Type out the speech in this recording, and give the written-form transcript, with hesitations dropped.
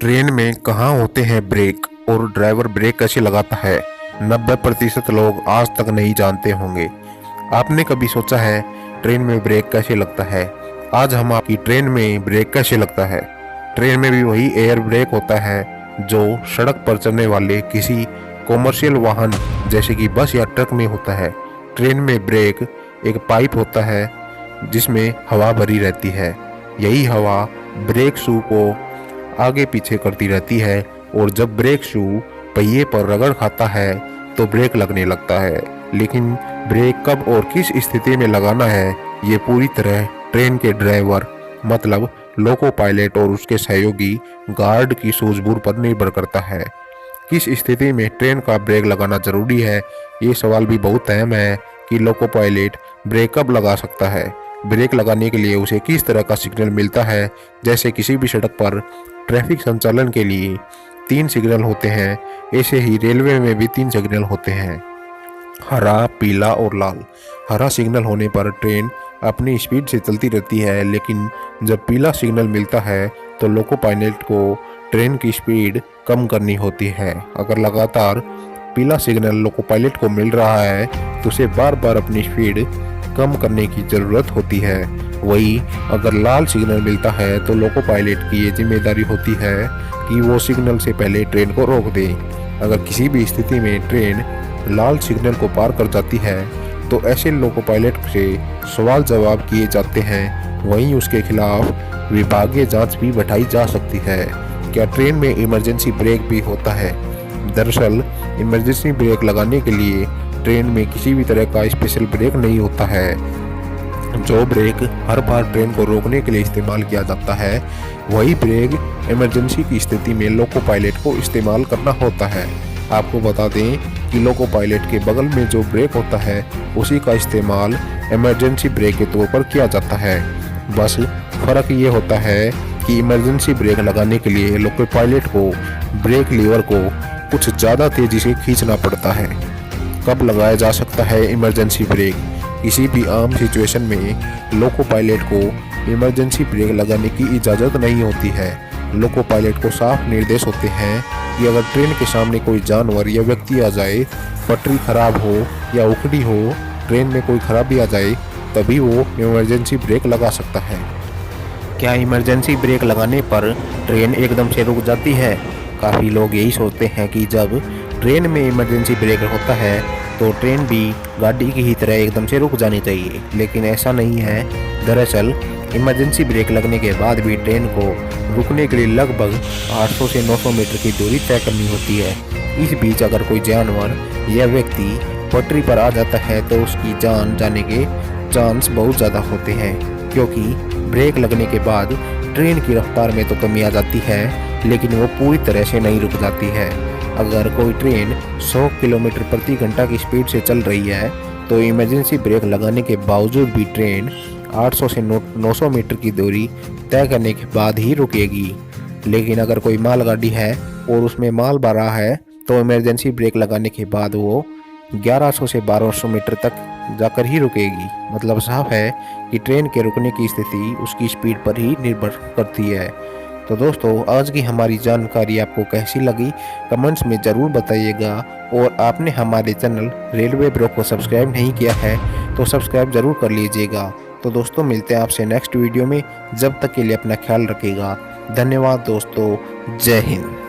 Train में कहाँ होते हैं ब्रेक और ड्राइवर ब्रेक कैसे लगाता है? 90% लोग आज तक नहीं जानते होंगे। आपने कभी सोचा है ट्रेन में ब्रेक कैसे लगता है? आज हम आपकी ट्रेन में ब्रेक कैसे लगता है। ट्रेन में भी वही एयर ब्रेक होता है जो सड़क पर चलने वाले किसी कॉमर्शियल वाहन जैसे कि बस या ट्रक में होता है। ट्रेन में ब्रेक एक पाइप होता है जिसमें हवा भरी रहती है। यही हवा ब्रेक शू को आगे पीछे करती रहती है और जब ब्रेक शू पहिए पर रगड़ खाता है तो ब्रेक लगने लगता है। लेकिन ब्रेक कब और किस स्थिति में लगाना है ये पूरी तरह ट्रेन के ड्राइवर मतलब लोको पायलट और उसके सहयोगी गार्ड की सूझबूझ पर निर्भर करता है। किस स्थिति में ट्रेन का ब्रेक लगाना जरूरी है, ये सवाल भी बहुत अहम है कि लोको पायलट ब्रेक कब लगा सकता है। ब्रेक लगाने के लिए उसे किस तरह का सिग्नल मिलता है। जैसे किसी भी सड़क पर ट्रैफिक संचालन के लिए 3 सिग्नल होते हैं, ऐसे ही रेलवे में भी 3 सिग्नल होते हैं, हरा, पीला और लाल। हरा सिग्नल होने पर ट्रेन अपनी स्पीड से चलती रहती है, लेकिन जब पीला सिग्नल मिलता है तो लोको पायलट को ट्रेन की स्पीड कम करनी होती है। अगर लगातार पीला सिग्नल लोको पायलट को मिल रहा है तो उसे बार बार अपनी स्पीड कम करने की ज़रूरत होती है। वही अगर लाल सिग्नल मिलता है तो लोको पायलट की ये जिम्मेदारी होती है कि वो सिग्नल से पहले ट्रेन को रोक दे। अगर किसी भी स्थिति में ट्रेन लाल सिग्नल को पार कर जाती है तो ऐसे लोको पायलट से सवाल जवाब किए जाते हैं। वहीं उसके खिलाफ विभागीय जांच भी बैठाई जा सकती है। क्या ट्रेन में इमरजेंसी ब्रेक भी होता है? दरअसल इमरजेंसी ब्रेक लगाने के लिए ट्रेन में किसी भी तरह का स्पेशल ब्रेक नहीं होता है। जो ब्रेक हर बार ट्रेन को रोकने के लिए इस्तेमाल किया जाता है वही ब्रेक इमरजेंसी की स्थिति में लोको पायलट को इस्तेमाल करना होता है। आपको बता दें कि लोको पायलट के बगल में जो ब्रेक होता है उसी का इस्तेमाल इमरजेंसी ब्रेक के तौर पर किया जाता है। बस फर्क ये होता है कि इमरजेंसी ब्रेक लगाने के लिए लोको पायलट को ब्रेक लीवर को कुछ ज़्यादा तेज़ी से खींचना पड़ता है। कब लगाया जा सकता है इमरजेंसी ब्रेक? किसी भी आम सिचुएशन में लोको पायलट को इमरजेंसी ब्रेक लगाने की इजाज़त नहीं होती है। लोको पायलट को साफ निर्देश होते हैं कि अगर ट्रेन के सामने कोई जानवर या व्यक्ति आ जाए, पटरी खराब हो या उखड़ी हो, ट्रेन में कोई खराबी आ जाए, तभी वो इमरजेंसी ब्रेक लगा सकता है। क्या इमरजेंसी ब्रेक लगाने पर ट्रेन एकदम से रुक जाती है? काफ़ी लोग यही सोचते हैं कि जब ट्रेन में इमरजेंसी ब्रेक होता है तो ट्रेन भी गाड़ी की ही तरह एकदम से रुक जानी चाहिए, लेकिन ऐसा नहीं है। दरअसल इमरजेंसी ब्रेक लगने के बाद भी ट्रेन को रुकने के लिए लगभग 800 से 900 मीटर की दूरी तय करनी होती है। इस बीच अगर कोई जानवर या व्यक्ति पटरी पर आ जाता है तो उसकी जान जाने के चांस बहुत ज़्यादा होते हैं, क्योंकि ब्रेक लगने के बाद ट्रेन की रफ्तार में तो कमी आ जाती है लेकिन वो पूरी तरह से नहीं रुक जाती है। अगर कोई ट्रेन 100 किलोमीटर प्रति घंटा की स्पीड से चल रही है तो इमरजेंसी ब्रेक लगाने के बावजूद भी ट्रेन 800 से 900 मीटर की दूरी तय करने के बाद ही रुकेगी। लेकिन अगर कोई मालगाड़ी है और उसमें माल भरा है तो इमरजेंसी ब्रेक लगाने के बाद वो 1100 से 1200 मीटर तक जाकर ही रुकेगी। मतलब साफ है कि ट्रेन के रुकने की स्थिति उसकी स्पीड पर ही निर्भर करती है। तो दोस्तों, आज की हमारी जानकारी आपको कैसी लगी कमेंट्स में ज़रूर बताइएगा। और आपने हमारे चैनल रेलवे ब्रो को सब्सक्राइब नहीं किया है तो सब्सक्राइब ज़रूर कर लीजिएगा। तो दोस्तों, मिलते हैं आपसे नेक्स्ट वीडियो में। जब तक के लिए अपना ख्याल रखिएगा। धन्यवाद दोस्तों। जय हिंद।